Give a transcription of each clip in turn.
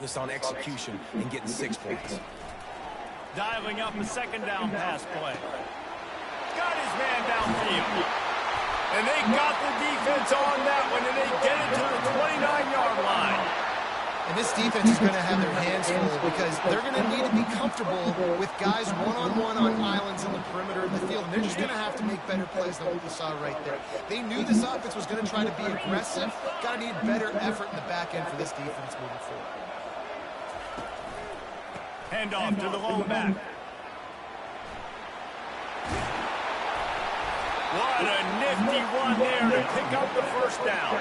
focused on execution and getting 6 points. Dialing up a second down pass play. Got his man downfield. And they got the defense on that one, and they get it to the 29-yard line. And this defense is going to have their hands full because they're going to need to be comfortable with guys one-on-one on islands in the perimeter of the field. And they're just going to have to make better plays than what we saw right there. They knew this offense was going to try to be aggressive. Got to need better effort in the back end for this defense moving forward. Handoff to the lone back. What a nifty one there to pick up the first down.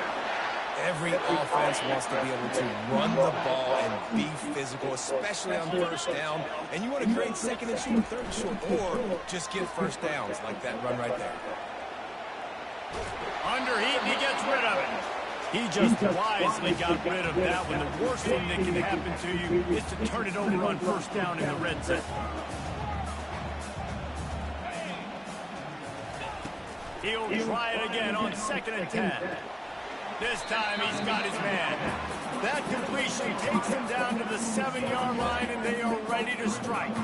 Every offense wants to be able to run the ball and be physical, especially on first down. And you want to create second and short, third and short, or just get first downs like that run right there. Under heat, and he gets rid of it. He just wisely got rid of that one. The worst thing that can happen to you is to turn it over on first down in the red zone. He'll try it again on 2nd and 10. This time he's got his man. That completion takes him down to the 7-yard line, and they are ready to strike.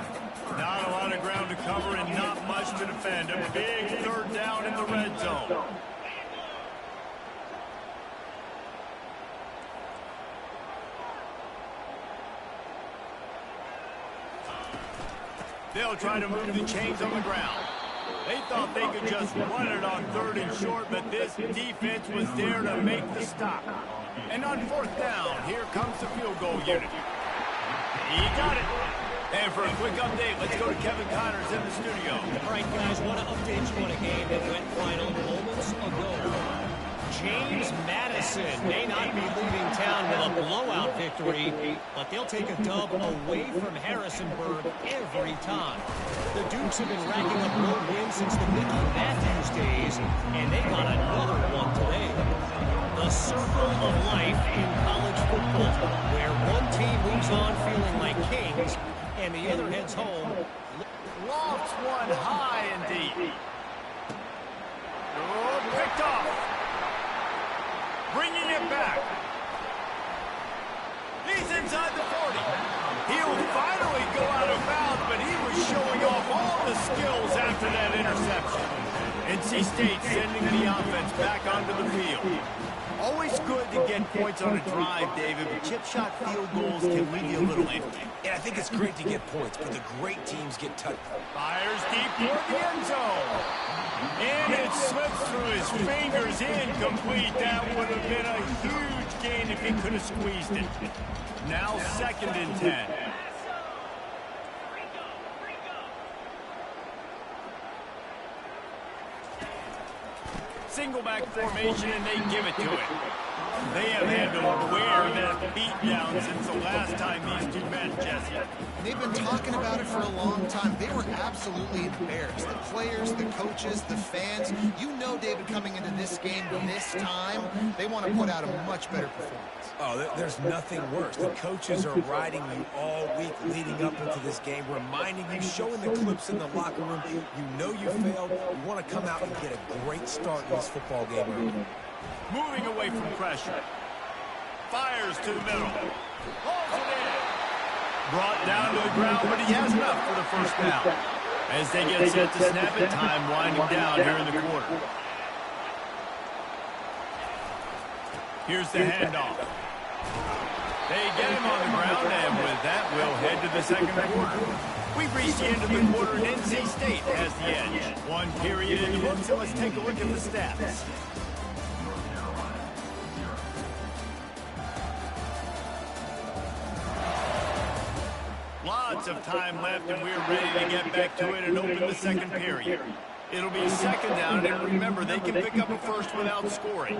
Not a lot of ground to cover and not much to defend. A big third down in the red zone. They'll try to move the chains on the ground. They thought they could just run it on 3rd and short, but this defense was there to make the stop. And on 4th down, here comes the field goal unit. He got it. And for a quick update, let's go to Kevin Connors in the studio. All right, guys, want to update you on a game that went final moments ago. James Madison may not be leaving town with a blowout victory, but they'll take a dub away from Harrisonburg every time. The Dukes have been racking up road wins since the Mickey Matthews days, and they got another one today. The circle of life in college football, where one team moves on feeling like kings, and the other heads home. Lofts one high indeed. Oh, picked off. Bringing it back. He's inside the 40. He'll finally go out of bounds, but he was showing off all the skills after that interception. NC State sending the offense back onto the field. Always good to get points on a drive, David, but chip shot field goals can leave you a little empty. Yeah, I think it's great to get points, but the great teams get touched. Fires deep toward the end zone. And it slips through his fingers, incomplete. That would have been a huge gain if he could have squeezed it. Now 2nd and 10. Single back formation, and they give it to it. They have had to wear that beatdown since the last time these two met, Jesse. They've been talking about it for a long time. They were absolutely embarrassed. The players, the coaches, the fans. You know, David, coming into this game this time, they want to put out a much better performance. Oh, there's nothing worse. The coaches are riding you all week leading up into this game, reminding you, showing the clips in the locker room. You know you failed. You want to come out and get a great start in this football game early. Moving away from pressure. Fires to the middle. Holds it in. Brought down to the ground, but he has enough for the first down. As they get set to snap it, time winding down here in the quarter. Here's the handoff. They get him on the ground, and with that, we'll head to the 2nd quarter. We've reached the end of the quarter, and NC State has the edge. One period in the book, so let's take a look at the stats. Lots of time left, and we're ready to get back to it and open the 2nd period. It'll be 2nd down, and remember, they can pick up a first without scoring.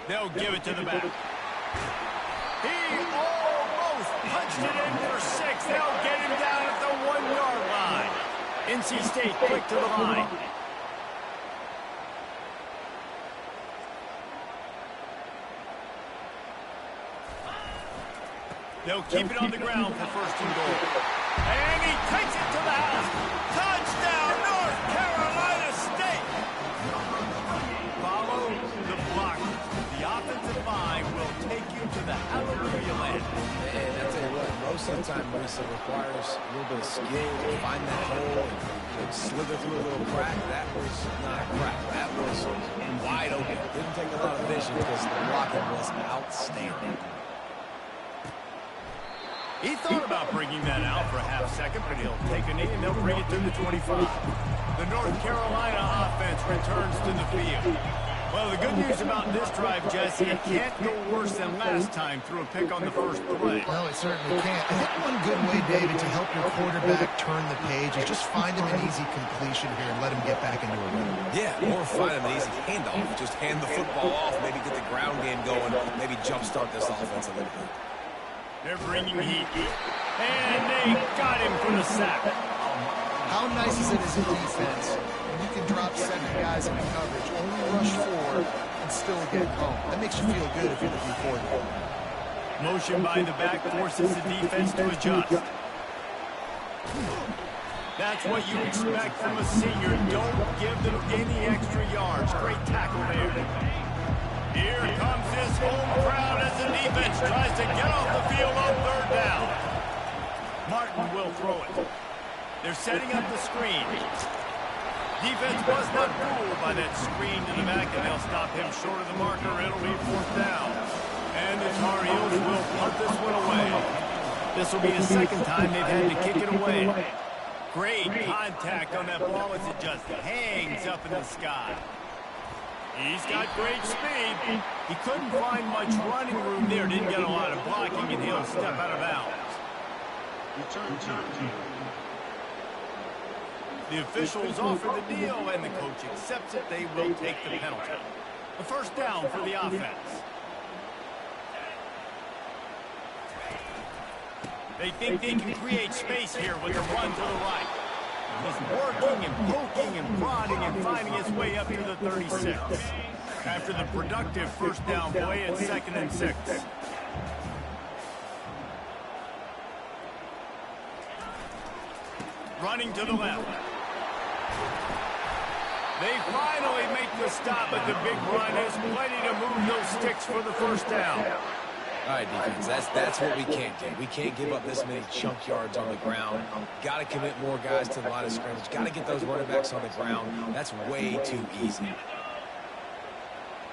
They'll give it to the back. He almost punched it in for 6. They'll get him down at the 1-yard line. NC State quick to the line. They'll keep it on the ground for 1st and goal. And he takes it to the house. Touchdown, North Carolina State. Follow the block. The offensive line will take the hallelujah land. And I tell you what, most of the time, Marissa, requires a little bit of skill to find that hole and slither through a little crack. That was not a crack. That was wide open. Didn't take a lot of vision because the blocking was outstanding. He thought about bringing that out for a half second, but he'll take a knee and they'll bring it to the 25. The North Carolina offense returns to the field. Well, the good news about this drive, Jesse, it can't go worse than last time through a pick on the first play. No, it certainly can't. I think one good way, David, to help your quarterback turn the page is just find him an easy completion here and let him get back into a rhythm. Yeah, or find him an easy handoff. Just hand the football off, maybe get the ground game going, maybe jumpstart this offense a little bit. They're bringing heat. And they got him for the sack. How nice is it as a defense when you can drop 7 guys into coverage, only rush 4, and still get home? That makes you feel good if you're the D coordinator. Motion by the back forces the defense to adjust. That's what you expect from a senior. Don't give them any extra yards. Great tackle there. Here comes his home crowd as the defense tries to get off the field on third down. Martin will throw it. They're setting up the screen. Defense was not fooled by that screen to the back, and they'll stop him short of the marker. It'll be 4th down. And the Tar Heels will punt this one away. This will be the second time they've had to kick it away. Great contact on that ball as it just hangs up in the sky. He's got great speed. He couldn't find much running room there. Didn't get a lot of blocking, and he'll step out of bounds. The officials offer the deal, and the coach accepts it. They will take the penalty. A 1st down for the offense. They think they can create space here with a run to the right. He's working and poking and prodding and finding his way up to the 36. After the productive 1st down play at 2nd and 6. Running to the left. They finally make the stop, but the big run is plenty to move those sticks for the 1st down. All right, defense, that's what we can't do. We can't give up this many chunk yards on the ground. Got to commit more guys to the line of scrimmage. Got to get those running backs on the ground. That's way too easy.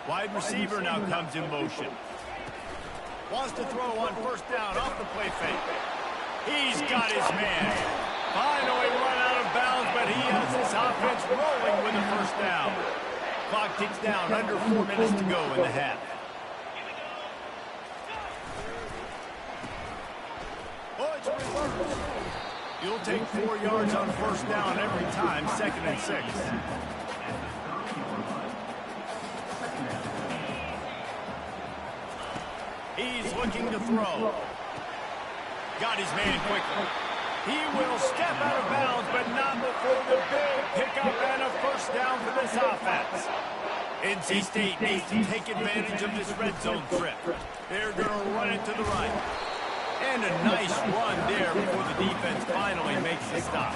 Wide receiver now comes in motion. Wants to throw on 1st down off the play fake. He's got his man. Finally run out of bounds, but he has this offense rolling with the 1st down. Clock ticks down, under 4 minutes to go in the half. Oh, it's reversed. You'll take 4 yards on 1st down every time, 2nd and 6. He's looking to throw. Got his man quickly. He will step out of bounds, but not before the big pickup and a 1st down for this offense. NC State needs to take advantage of this red zone trip. They're going to run it to the right. And a nice run there before the defense finally makes the stop.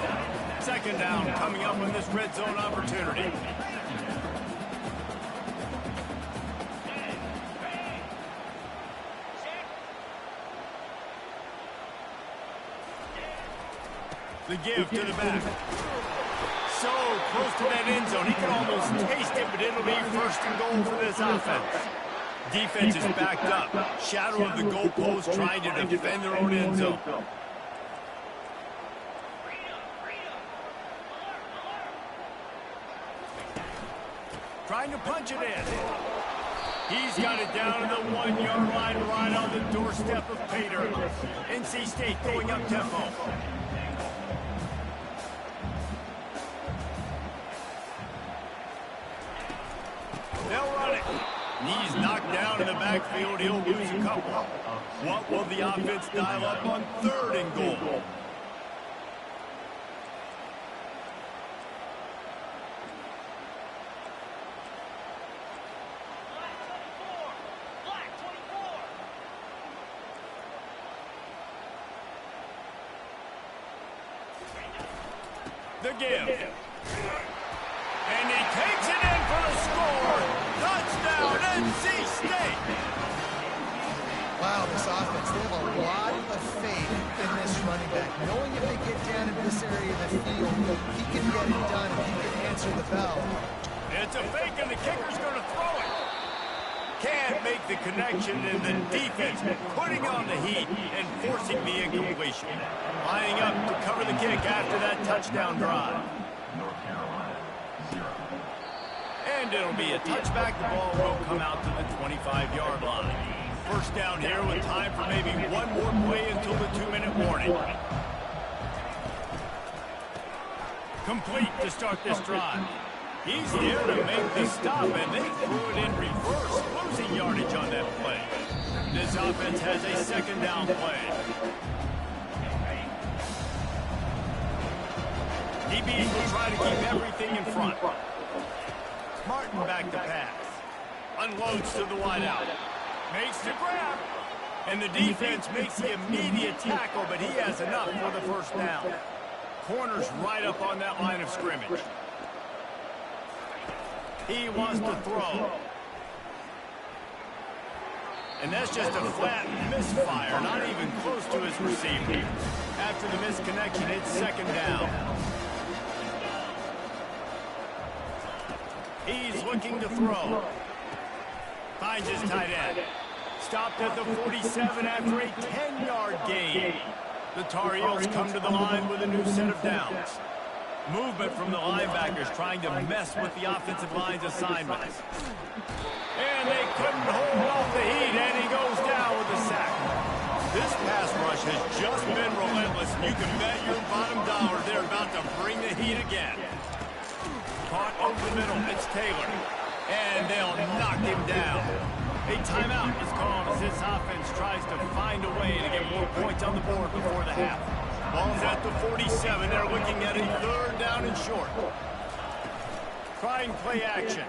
2nd down coming up on this red zone opportunity. The give to the back. So close to that end zone. He can almost taste it, but it'll be 1st and goal for this offense. Defense is backed up. Shadow of the goalpost trying to defend their own end zone. Trying to punch it in. He's got it down to the 1-yard line right on the doorstep of Pater. NC State going up tempo. They'll run it. He's knocked down in the backfield. He'll lose a couple. What will the offense dial up on 3rd and goal? The give. And he takes it in for the score. Touchdown, NC State. Wow, answer the bell. It's a fake, and the kicker's going to throw it. Can't make the connection, and the defense putting on the heat and forcing the incompletion. Lining up to cover the kick after that touchdown drive. And it'll be a touchback. The ball will come out to the 25-yard line. First down here with time for maybe one more play until the 2-minute warning. Complete to start this drive. He's there to make the stop, and they threw it in reverse, losing yardage on that play. This offense has a second down play. DBs will try to keep everything in front. Martin back to pass. Unloads to the wideout. Makes the grab. And the defense makes the immediate tackle, but he has enough for the first down. Corner's right up on that line of scrimmage. He wants to throw. And that's just a flat misfire, not even close to his receiver. After the misconnection, it's second down. He's looking to throw. Finds his tight end. Stopped at the 47 after a 10-yard gain. The Tar Heels come to the line with a new set of downs. Movement from the linebackers trying to mess with the offensive line's assignments. And they couldn't hold off the heat, and he goes down with a sack. This pass rush has just been relentless. You can bet your bottom dollar they're about to bring the heat again. Caught over the middle, it's Taylor. And they'll knock him down. A timeout is called as this offense tries to find a way to get more points on the board before the half. Ball's at the 47. They're looking at a third down and short. Trying play action.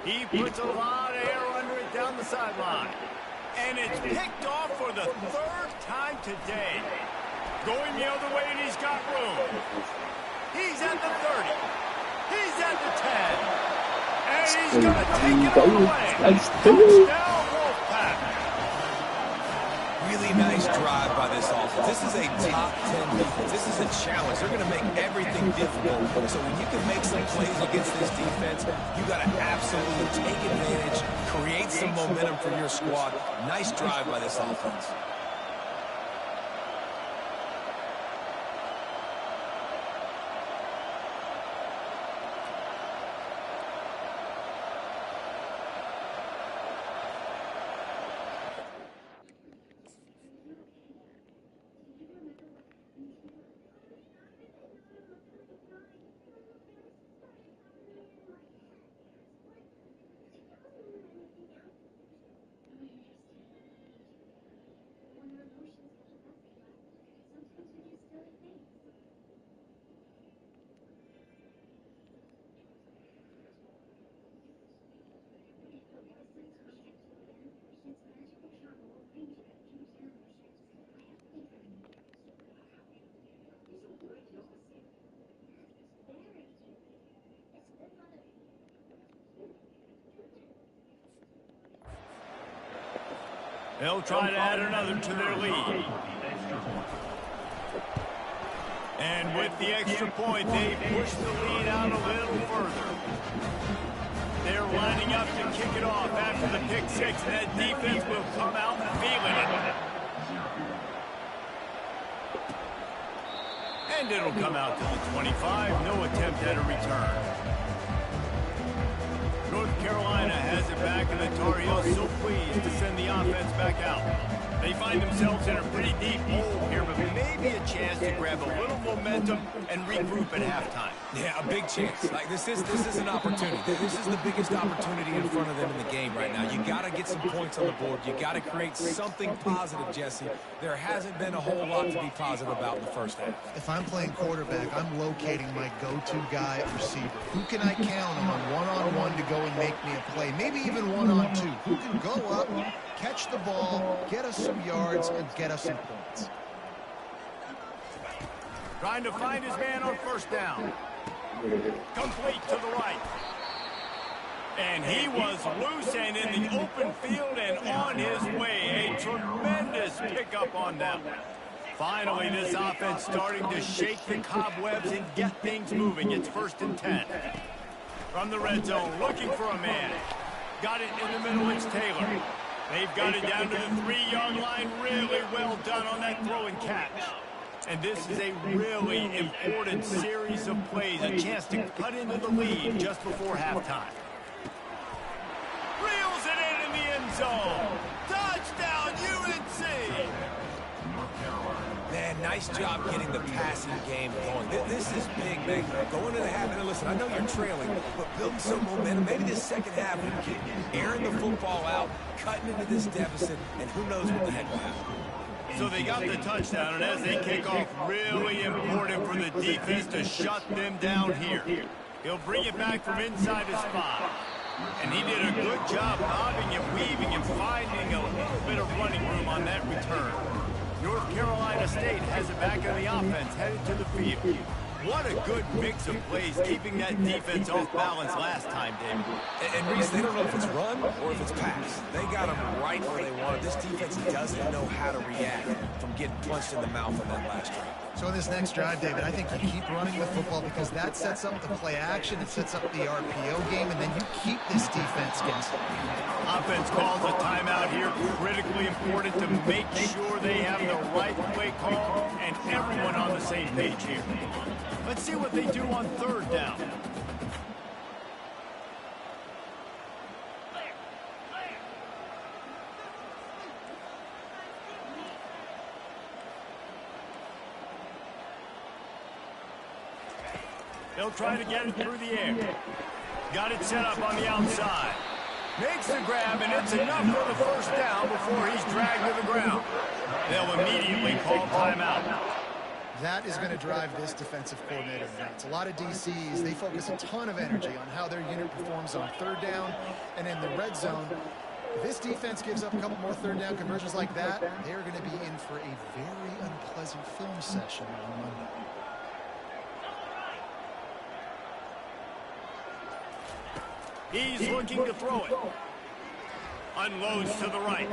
He puts a lot of air under it down the sideline. And it's picked off for the third time today. Going the other way, and he's got room. He's at the 30. He's at the 10. And he's going to take it all away. Touchdown, Wolfpack. Really nice drive by this offense. This is a top 10 defense. This is a challenge. They're going to make everything difficult. So when you can make some plays against this defense, you got to absolutely take advantage, create some momentum for your squad. Nice drive by this offense. They'll try to add another to their lead. And with the extra point, they push the lead out a little further. They're lining up to kick it off after the pick six, and that defense will come out feeling it. And it'll come out to the 25. No attempt at a return. North Carolina has it back, and the Tar Heels so pleased to send the offense back out. They find themselves in a pretty deep hole here, but maybe a chance to grab a little momentum and regroup at halftime. Yeah, a big chance. Like this is an opportunity. This is the biggest opportunity in front of them in the game right now. You got to get some points on the board. You got to create something positive, Jesse. There hasn't been a whole lot to be positive about in the first half. If I'm playing quarterback, I'm locating my go-to guy at receiver. Who can I count on one-on-one to go and make me a play? Maybe even one-on-two. Who can go up, catch the ball, get us some yards, and get us some points. Trying to find his man on first down. Complete to the right. And he was loose and in the open field and on his way. A tremendous pickup on that one. Finally, this offense starting to shake the cobwebs and get things moving. It's 1st and 10. From the red zone, looking for a man. Got it in the middle, it's Taylor. They've got it down to the 3-yard line. Really well done on that throw and catch. And this is a really important series of plays, a chance to cut into the lead just before halftime. Reels it in the end zone. Touchdown, UNC! Man, nice job getting the passing game going. This is big, man. Going to the half, and listen, I know you're trailing, but building some momentum. Maybe this second half, airing the football out, cutting into this deficit, and who knows what the heck will happen. So they got the touchdown, and as they kick off, really important for the defense to shut them down here. He'll bring it back from inside his spot. And he did a good job bobbing and weaving and finding a little bit of running room on that return. North Carolina State has it back on the offense, headed to the field. What a good mix of plays, keeping that defense off balance last time, David. And Reese, they don't know if it's run or if it's pass. They got them right where they want it. This defense doesn't know how to react from getting punched in the mouth on that last drive. So in this next drive, David, I think you keep running the football because that sets up the play action, it sets up the RPO game, and then you keep this defense guessing. Offense calls a timeout here. Critically important to make sure they have the right play call and everyone on the same page here. Let's see what they do on 3rd down. They'll try to get it through the air. Got it set up on the outside. Makes the grab, and it's enough for the 1st down before he's dragged to the ground. They'll immediately call timeout. That is going to drive this defensive coordinator nuts. A lot of DCs, they focus a ton of energy on how their unit performs on 3rd down and in the red zone. If this defense gives up a couple more 3rd down conversions like that, they're going to be in for a very unpleasant film session on Monday. He's looking to throw it. Unloads to the right.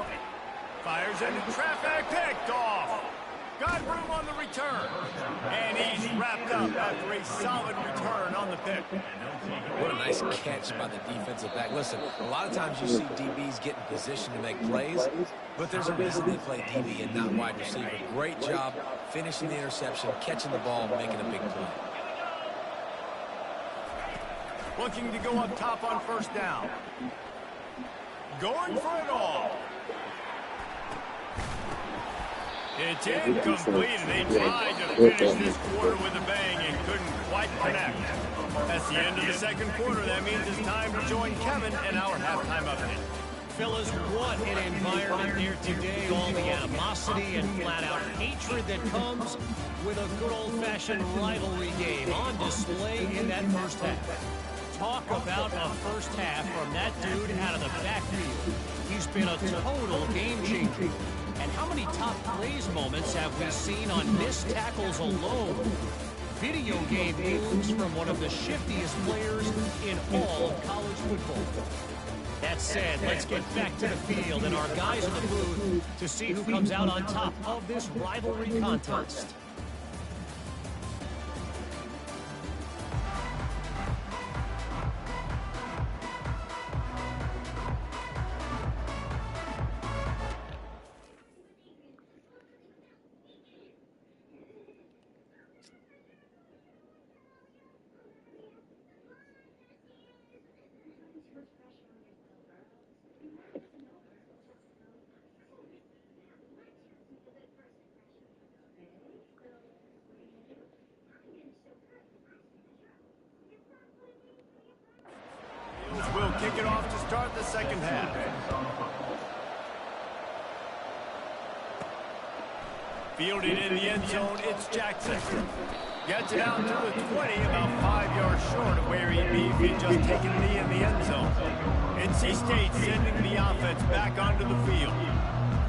Fires into traffic, picked off. Got room on the return. And he's wrapped up after a solid return on the pick. What a nice catch by the defensive back. Listen, a lot of times you see DBs get in position to make plays, but there's a reason they play DB and not wide receiver. Great job finishing the interception, catching the ball, making a big play. Looking to go up top on 1st down. Going for it all. It's incomplete, and they tried to finish this quarter with a bang and couldn't quite connect. That's the end of the 2nd quarter. That means it's time to join Kevin in our halftime update. Fellas, what an environment here today. All the animosity and flat-out hatred that comes with a good old-fashioned rivalry game on display in that 1st half. Talk about a 1st half from that dude out of the backfield. He's been a total game changer. And how many top plays moments have we seen on missed tackles alone? Video game moves from one of the shiftiest players in all of college football. That said, let's get back to the field and our guys in the booth to see who comes out on top of this rivalry contest. Will kick it off to start the 2nd half. Fielded in the end zone, it's Jackson. Gets it out to the 20, about 5 yards short of where he'd be if he'd just taken a knee in the end zone. NC State sending the offense back onto the field.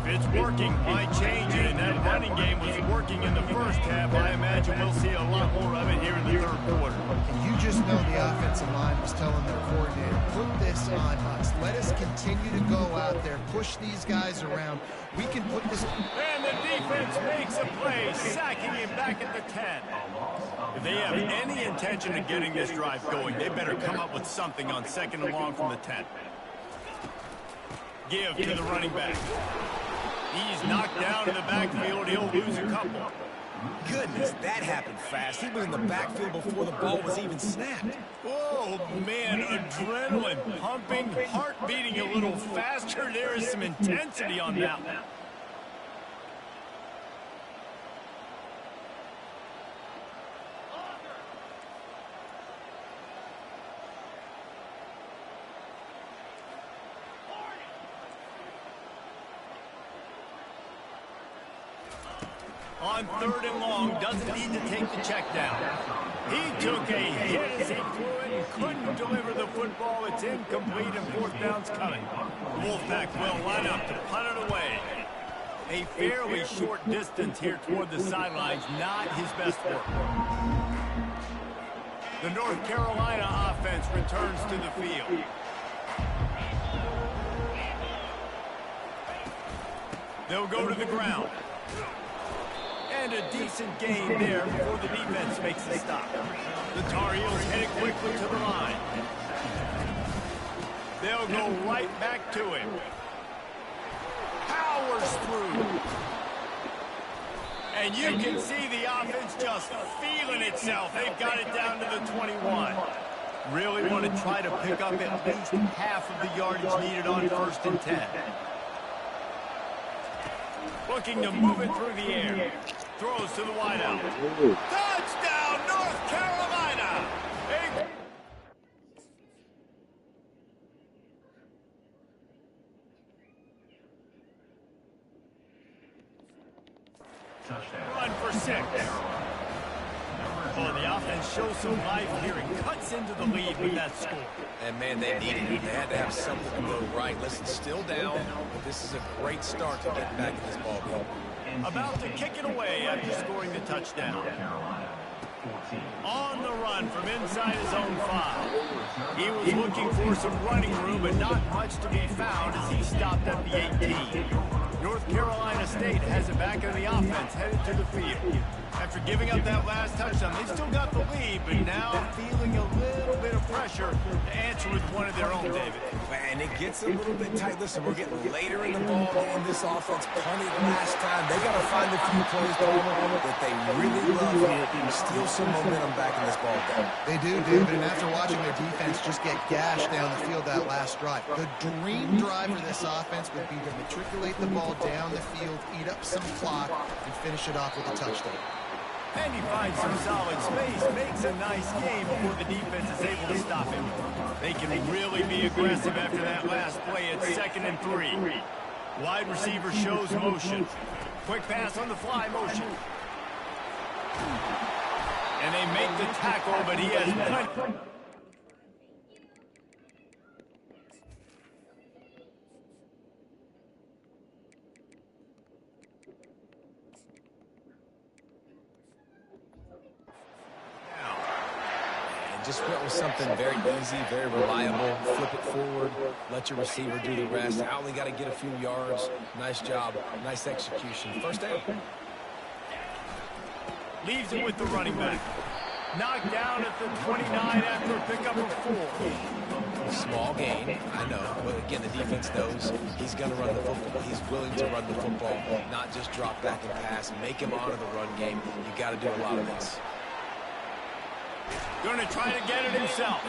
If it's working, why change it? And that running game was working in the 1st half. I imagine we'll see a lot more of it here in the 3rd quarter. And you just know the offensive line was telling their coordinator, put this on us. Let us continue to go out there, push these guys around, we can put this... And the defense makes a play, sacking him back at the 10. If they have any intention of getting this drive going, they better come up with something on 2nd and long from the 10. Give to the running back. He's knocked down in the backfield. He'll lose a couple. Goodness, that happened fast. He was in the backfield before the ball was even snapped. Oh, man, adrenaline pumping, heart beating a little faster. There is some intensity on that one. On 3rd and long, doesn't need to take the check down. He took a hit as he threw it and couldn't deliver the football. It's incomplete and 4th down's coming. Wolfpack will line up to punt it away. A fairly short distance here toward the sidelines, not his best work. The North Carolina offense returns to the field. They'll go to the ground. And a decent gain there before the defense makes a stop. The Tar Heels headed quickly to the line. They'll go right back to him. Powers through. And you can see the offense just feeling itself. They've got it down to the 21. Really want to try to pick up at least half of the yardage needed on 1st and 10. Looking to move it through the air. Throws to the wideout. Touchdown, North Carolina! Run for 6. Oh, the offense shows some life here and cuts into the lead with that score. And, man, they needed it. They had to have something to go right. Listen, still down, but this is a great start to get back in this ball game. About to kick it away after scoring the touchdown. On the run from inside his own 5. He was looking for some running room, but not much to be found as he stopped at the 18. North Carolina State has it back in the offense, headed to the field. After giving up that last touchdown, they've still got the lead, but now feeling a little bit of pressure to answer with one of their own, David. And it gets a little bit tight. Listen, we're getting later in the ball game. This offense punted last time. They got to find a few plays that they really love here to steal some momentum back in this ball game. They do, David, and after watching their defense just get gashed down the field that last drive, the dream drive for this offense would be to matriculate the ball down the field, eat up some clock, and finish it off with a touchdown. And he finds some solid space, makes a nice game before the defense is able to stop him. They can really be aggressive after that last play at 2nd and 3. Wide receiver shows motion. Quick pass on the fly motion. And they make the tackle, but he has plenty. Just went with something very easy, very reliable. Flip it forward, let your receiver do the rest. I only got to get a few yards. Nice job, nice execution. 1st down. Leaves it with the running back. Knocked down at the 29 after a pickup of 4. Small gain, I know. But again, the defense knows he's going to run the football. He's willing to run the football, not just drop back and pass. Make him honor the run game. You got to do a lot of this. Going to try to get it himself.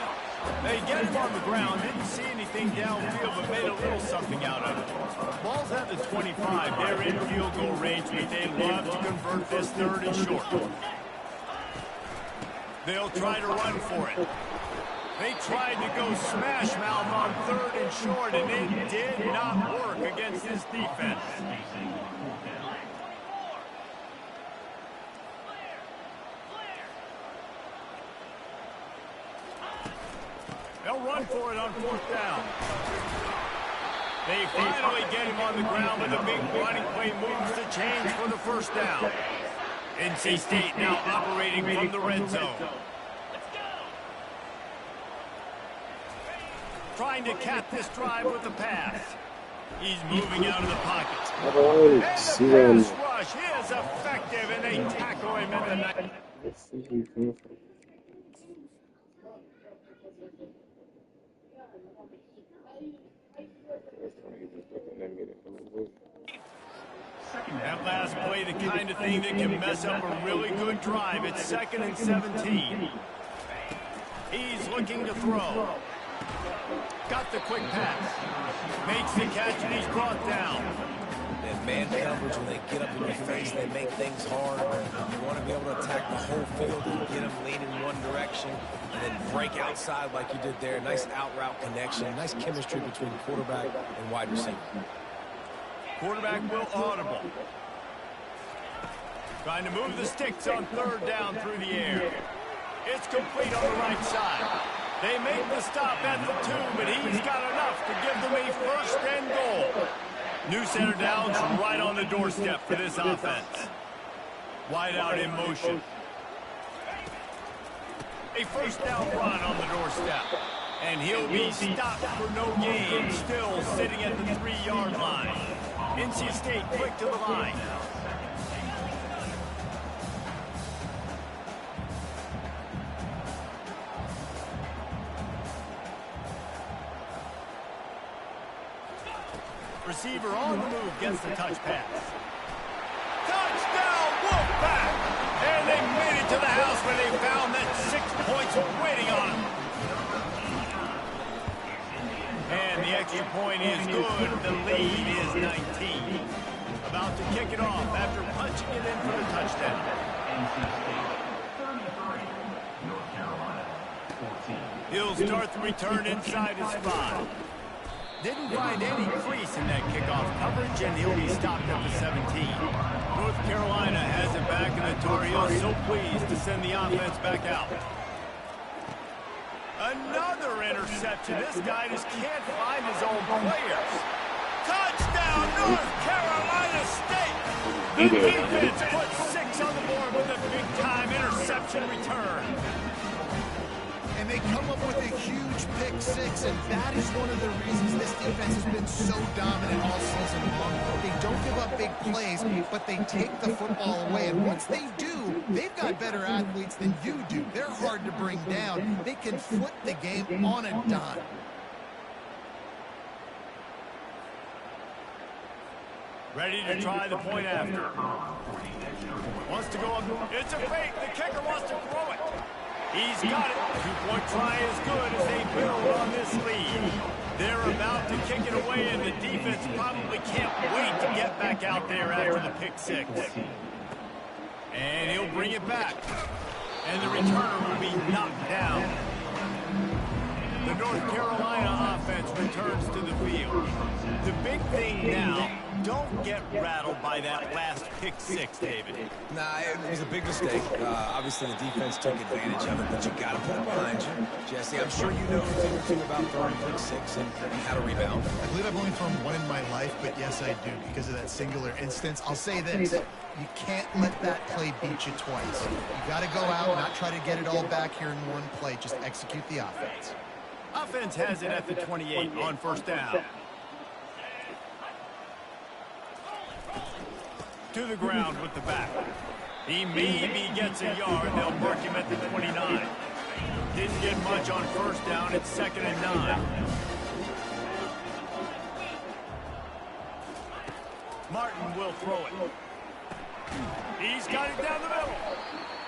They get him on the ground. Didn't see anything downfield, but made a little something out of it. Ball's at the 25. They're in field goal range, but they'd love to convert this 3rd and short. They'll try to run for it. They tried to go smash mouth on 3rd and short, and it did not work against this defense. They'll run for it on 4th down. They finally get him on the ground with a big running play moves the chains for the 1st down. NC State now operating from the red zone. Trying to cap this drive with a pass. He's moving out of the pocket. And the pass rush is effective, and they tackle him at the 9. That last play, the kind of thing that can mess up a really good drive. It's 2nd and 17. He's looking to throw. Got the quick pass. Makes the catch, and he's brought down. And man coverage, when they get up in your face, they make things hard. You want to be able to attack the whole field and get them leaning one direction and then break outside like you did there. Nice out-route connection. Nice chemistry between quarterback and wide receiver. Quarterback will audible. Trying to move the sticks on 3rd down through the air. It's complete on the right side. They make the stop at the 2, but he's got enough to give them a 1st and goal. New center downs right on the doorstep for this offense. Wide out in motion. A 1st down run on the doorstep. And he'll be stopped for no gain, still sitting at the 3-yard line. NC State quick to the line. Receiver on the move gets the touch pass. Touchdown, Wolfpack! And they made it to the house where they found that 6 points waiting on them. And the extra point is good. The lead is 19. About to kick it off after punching it in for the touchdown. He'll start the return inside his 5. Didn't find any crease in that kickoff coverage, and he'll be stopped at the 17. North Carolina has it back, and the Tar Heels so pleased to send the offense back out. Another interception. This guy just can't find his own players. Touchdown, North Carolina State! The defense put 6 on the board with a big-time interception return. And they come up with a huge pick 6, and that is one of the reasons this defense has been so dominant all season long. They don't give up big plays, but they take the football away. And once they do, they've got better athletes than you do. They're hard to bring down. They can flip the game on a dime. Ready to try the point after. Wants to go up. It's a fake. The kicker wants to throw it. He's got it. 2-point try is good as they build on this lead. They're about to kick it away, and the defense probably can't wait to get back out there after the pick 6. And he'll bring it back. And the returner will be knocked down. The North Carolina offense returns to the field. The big thing now, don't get rattled by that last pick 6, David. Nah, it was a big mistake. Obviously, the defense took advantage of it, but you got to put it behind you. Jesse, I'm sure you know a thing or two about throwing pick 6 and how to rebound. I believe I've only thrown one in my life, but yes, I do, because of that singular instance. I'll say this. You can't let that play beat you twice. You got to go out and not try to get it all back here in one play. Just execute the offense. Offense has it at the 28 on 1st down. To the ground with the back. He maybe gets a yard. They'll mark him at the 29. Didn't get much on 1st down. It's 2nd and 9. Martin will throw it. He's got it down the middle.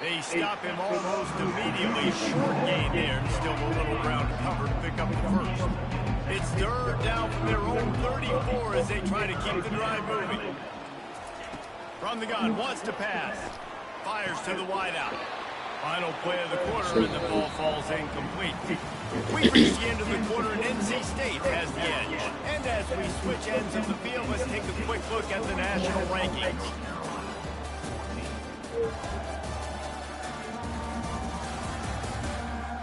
They stop him almost immediately. Short gain there, and still a little ground to cover to pick up the 1st. It's 3rd down from their own 34 as they try to keep the drive moving. From the gun, wants to pass. Fires to the wideout. Final play of the quarter, and the ball falls incomplete. We've reached the end of the quarter, and NC State has the edge. And as we switch ends of the field, let's take a quick look at the national rankings.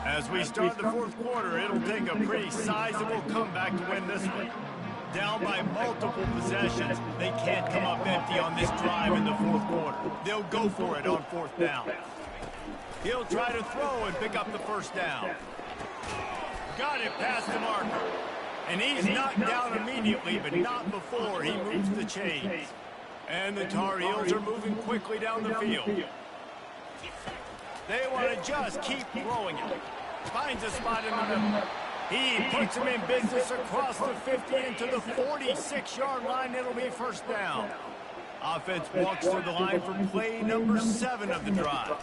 As we start the 4th quarter, it'll take a pretty sizable comeback to win this one. Down by multiple possessions, they can't come up empty on this drive in the 4th quarter. They'll go for it on 4th down. He'll try to throw and pick up the 1st down. Got it past the marker. And he's knocked down immediately, but not before he moves the chains. And the Tar Heels are moving quickly down the field. They want to just keep throwing it. Finds a spot in the middle. He puts him in business across the 50 into the 46-yard line. It'll be first down. Offense walks to the line for play number 7 of the drive.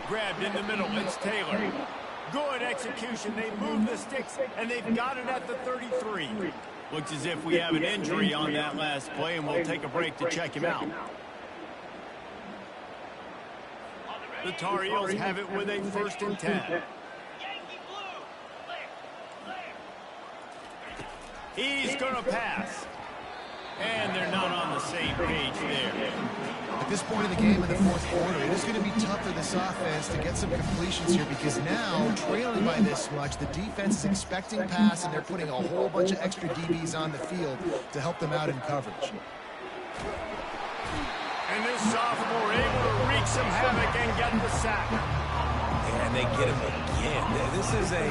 Grabbed in the middle. It's Taylor. Good execution. They move the sticks, and they've got it at the 33. Looks as if we have an injury on that last play, and we'll take a break to check him out. The Tar Heels have it with a 1st and 10. He's going to pass. And they're not on the same page there. At this point of the game in the 4th quarter, it is going to be tough for this offense to get some completions here because now, trailing by this much, the defense is expecting pass, and they're putting a whole bunch of extra DBs on the field to help them out in coverage. And this sophomore able to wreak some havoc and get the sack. And they get him again. This is a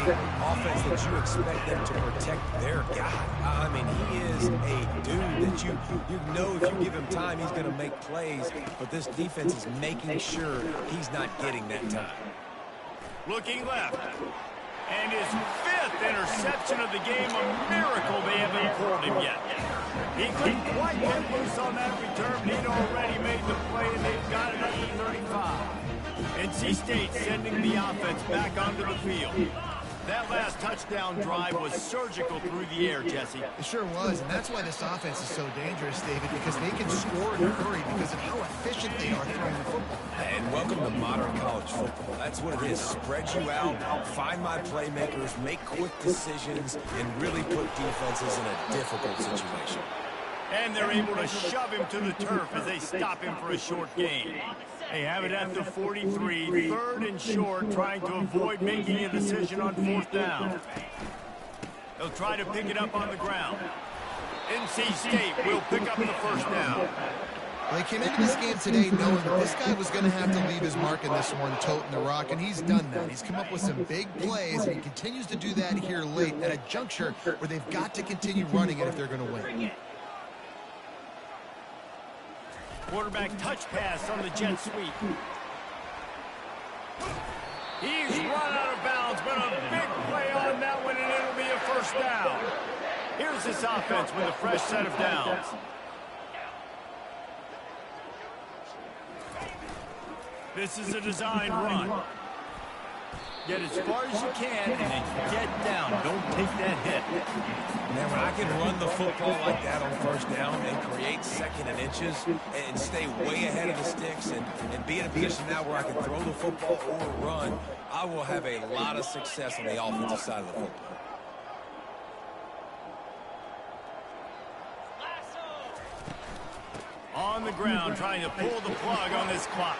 offense that you expect them to protect their guy. I mean, he is a dude that you know if you give him time, he's going to make plays. But this defense is making sure he's not getting that time. Looking left. And his 5th interception of the game, a miracle they haven't pulled him yet. He couldn't quite get loose on that return, but he'd already made the play, and they've got it at the 35. NC State sending the offense back onto the field. That last touchdown drive was surgical through the air, Jesse. It sure was, and that's why this offense is so dangerous, David, because they can score in a hurry because of how efficient they are throwing the football. And welcome to modern college football. That's what it is. Spread you out, find my playmakers, make quick decisions, and really put defenses in a difficult situation. And they're able to shove him to the turf as they stop him for a short gain. They have it at the 43, 3rd and short, trying to avoid making a decision on 4th down. They'll try to pick it up on the ground. NC State will pick up the 1st down. They came into this game today knowing that this guy was going to have to leave his mark in this one, toting the rock, and he's done that. He's come up with some big plays, and he continues to do that here late at a juncture where they've got to continue running it if they're going to win. Quarterback touch pass on the jet sweep. He's run out of bounds, but a big play on that one, and it'll be a 1st down. Here's this offense with a fresh set of downs. This is a design run. Get as far as you can and then get down. Don't take that hit. Man, when I can run the football like that on 1st down and create 2nd and inches and stay way ahead of the sticks and be in a position now where I can throw the football or run, I will have a lot of success on the offensive side of the football. On the ground, trying to pull the plug on this clock.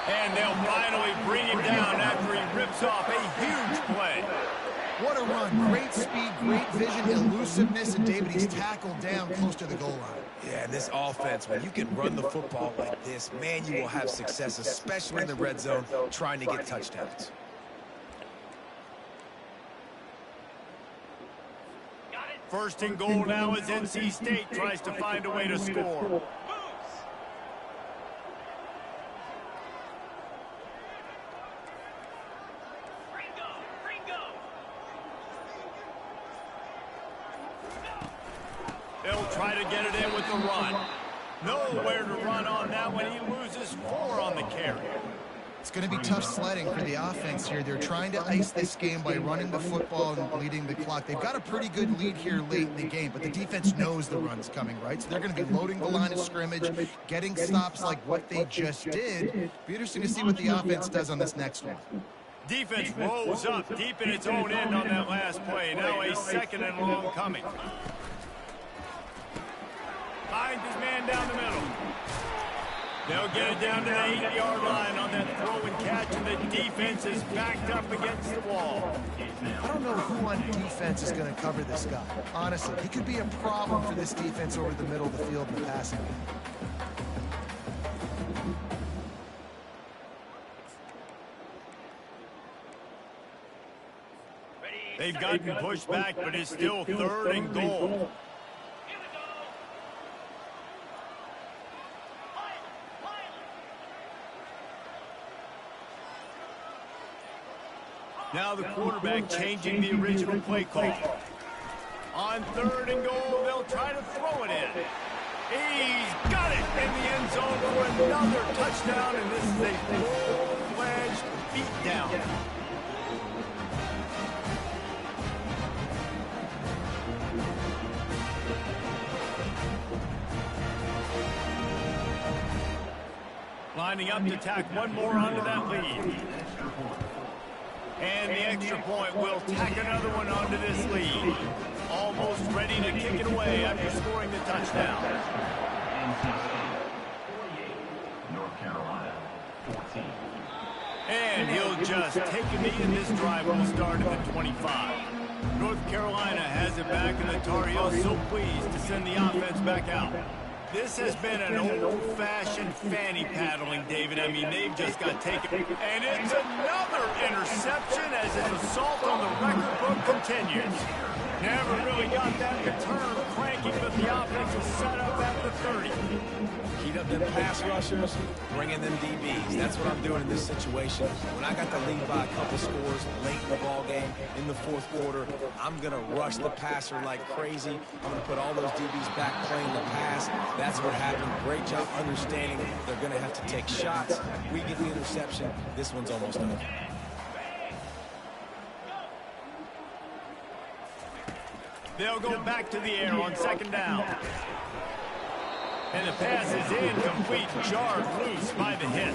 And they'll finally bring him down after he rips off a huge play. What a run. Great speed, great vision, elusiveness, and David, he's tackled down close to the goal line. Yeah, and this offense, when you can run the football like this, man, you will have success, especially in the red zone, trying to get touchdowns. First and goal now as NC State tries to find a way to score. They'll try to get it in with the run. Nowhere to run on that one. He loses 4 on the carry. It's going to be tough sledding for the offense here. They're trying to ice this game by running the football and leading the clock. They've got a pretty good lead here late in the game, but the defense knows the run's coming, right? So they're going to be loading the line of scrimmage, getting stops like what they just did. Be interesting to see what the offense does on this next one. Defense rolls up deep in its own end on that last play. Now a 2nd and long coming. Finds his man down the middle. They'll get it down to the 8-yard line on that throw and catch, and the defense is backed up against the wall. I don't know who on defense is going to cover this guy. Honestly, he could be a problem for this defense over the middle of the field in the passing game. They've gotten pushed back, but it's still 3rd and goal. Now the quarterback changing the original play call. On 3rd and goal, they'll try to throw it in. He's got it in the end zone for another touchdown, and this is a full-fledged beatdown. Lining up to tack one more onto that lead. And the extra point will tack another one onto this lead. Almost ready to kick it away after scoring the touchdown. North Carolina, 14. And he'll just take a knee, and this drive will start at the 25. North Carolina has it back, and the Tar Heels so pleased to send the offense back out. This has been an old-fashioned fanny paddling, David. I mean, they've just got taken. And it's another interception as his assault on the record book continues. Never really got that return cranking, but the offense is set up at the 30. Heat up them pass rushers, bring in them DBs. That's what I'm doing in this situation. When I got the lead by a couple scores late in the ball game, in the 4th quarter, I'm going to rush the passer like crazy. I'm going to put all those DBs back playing the pass. That's what happened. Great job understanding they're going to have to take shots. We get the interception. This one's almost over. They'll go back to the air on 2nd down. And the pass is incomplete, jarred loose by the hit.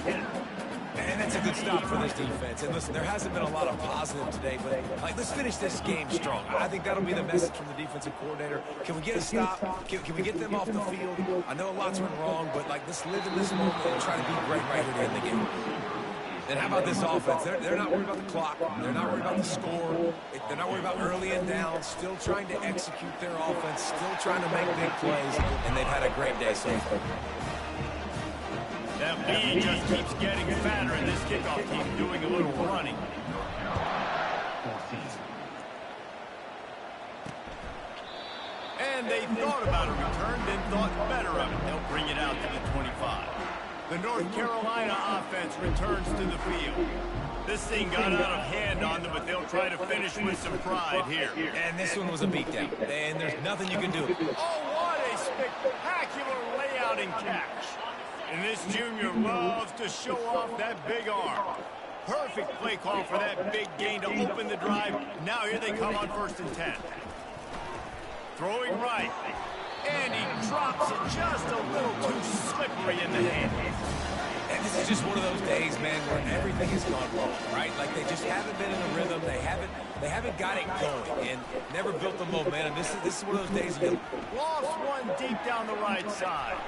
And that's a good stop for this defense. And listen, there hasn't been a lot of positive today, but let's finish this game strong. I think that'll be the message from the defensive coordinator. Can we get a stop? Can we get them off the field? I know lots went wrong, but let's live in this moment and try to be great right here to end the game. And how about this offense? They're not worried about the clock. They're not worried about the score. They're not worried about early and down. Still trying to execute their offense. Still trying to make big plays. And they've had a great day so far. That lead just keeps getting fatter, and this kickoff team doing a little running. And they thought about a return, then thought better of it. They'll bring it out to the 25. The North Carolina offense returns to the field. This thing got out of hand on them, but they'll try to finish with some pride here. And this one was a beatdown, and there's nothing you can do. Oh, what a spectacular layout and catch. And this junior loves to show off that big arm. Perfect play call for that big gain to open the drive. Now here they come on 1st and 10. Throwing right. And he drops it just a little too slippery in the hand. And this is just one of those days, man, where everything has gone wrong, right? Like they just haven't been in a rhythm. They haven't got it going and never built the momentum. This is one of those days you lost one deep down the right side.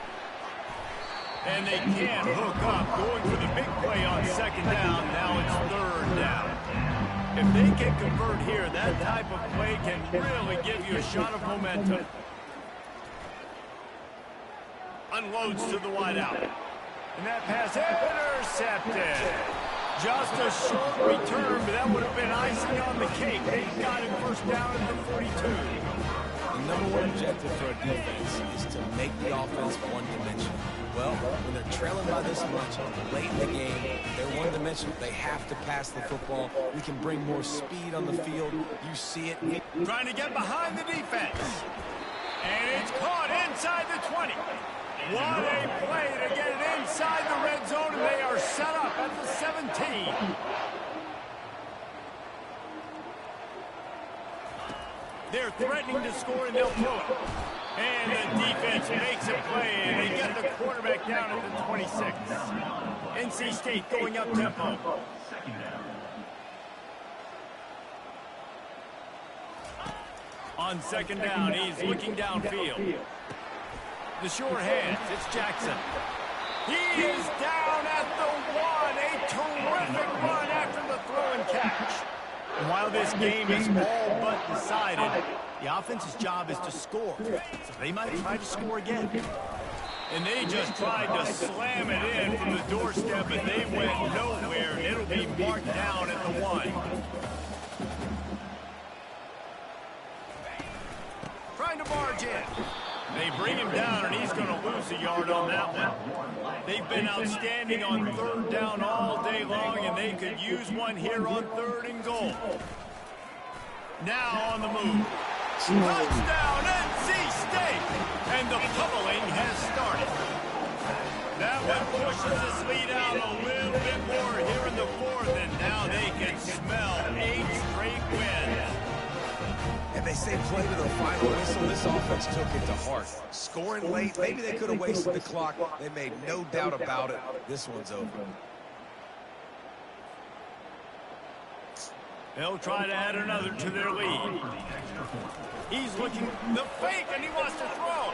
And they can't hook up, going for the big play on 2nd down. Now it's 3rd down. If they can convert here, that type of play can really give you a shot of momentum. Unloads to the wideout. And that pass intercepted. Just a short return, but that would have been icing on the cake. They got him 1st down at the 42. The number 1 objective for a defense is to make the offense one-dimensional. Well, when they're trailing by this much late in the game, they're one-dimensional. They have to pass the football. We can bring more speed on the field. You see it. Trying to get behind the defense. And it's caught inside the 20. What a play to get it inside the red zone, and they are set up at the 17. They're threatening to score, and they'll throw it. And the defense makes a play, and they get the quarterback down at the 26. NC State going up tempo. On 2nd down, he's looking downfield. The short hands, it's Jackson. He is down at the 1. A terrific run after the throw and catch. And while this game is all but decided, the offense's job is to score. So they might try to score again. And they just tried to slam it in from the doorstep, but they went nowhere. It'll be marked down at the 1. trying to barge in. They bring him down, and he's going to lose a yard on that one. They've been outstanding on third down all day long, and they could use one here on 3rd and goal. Now on the move. Touchdown, NC State! And the pummeling has started. That one pushes this lead out a little bit more here in the 4th, and now they can smell 8 straight wins. And they say play to the final whistle. This offense took it to heart. Scoring late, maybe they could have wasted the clock. They made no doubt about it. This one's over. They'll try to add another to their lead. He's looking the fake, and he wants to throw.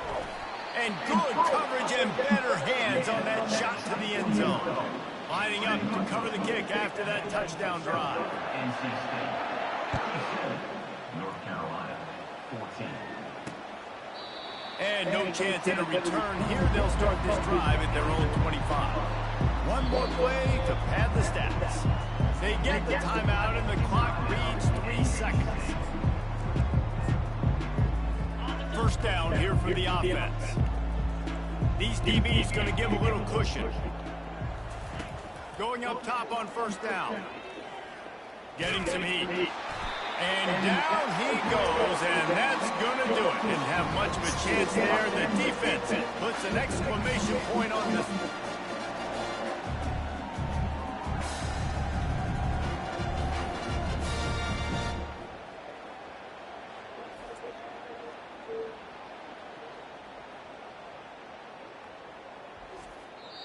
And good coverage and better hands on that shot to the end zone. Lining up to cover the kick after that touchdown drive. NC State 57, North Carolina 14. And no chance at a return here. They'll start this drive at their own 25. One more play to pad the stats. They get the timeout, and the clock reads 3 seconds. First down here for the offense. These DBs going to give a little cushion. Going up top on first down. Getting some heat. And down he goes, and that's going to do it. Didn't have much of a chance there. The defense puts an exclamation point on this.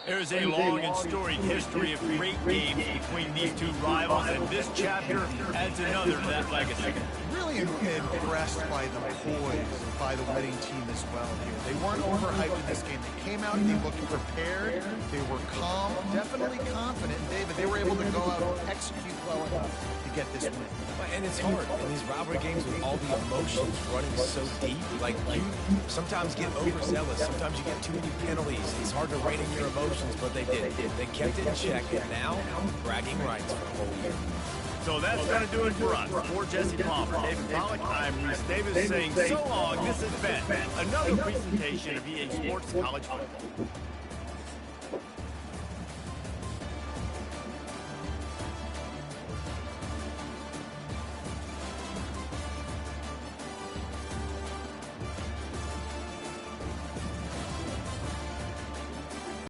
There's a long and storied history of great games between these two rivals, and this chapter adds another to that legacy. Really impressed by the poise by the winning team as well here. They weren't overhyped in this game. They came out, they looked prepared, they were calm, definitely confident. David, they were able to go out and execute well enough to get this win. And it's hard in these rivalry games with all the emotions running so deep. Like, you sometimes get overzealous. Sometimes you get too many penalties. It's hard to rein in your emotions, but they did. They kept it in check, and now bragging rights for the whole year. So that's going to do it for us. For Jesse Palmer, David Pollack, I'm Reese Davis saying so long. This has been another presentation of EA Sports College Football.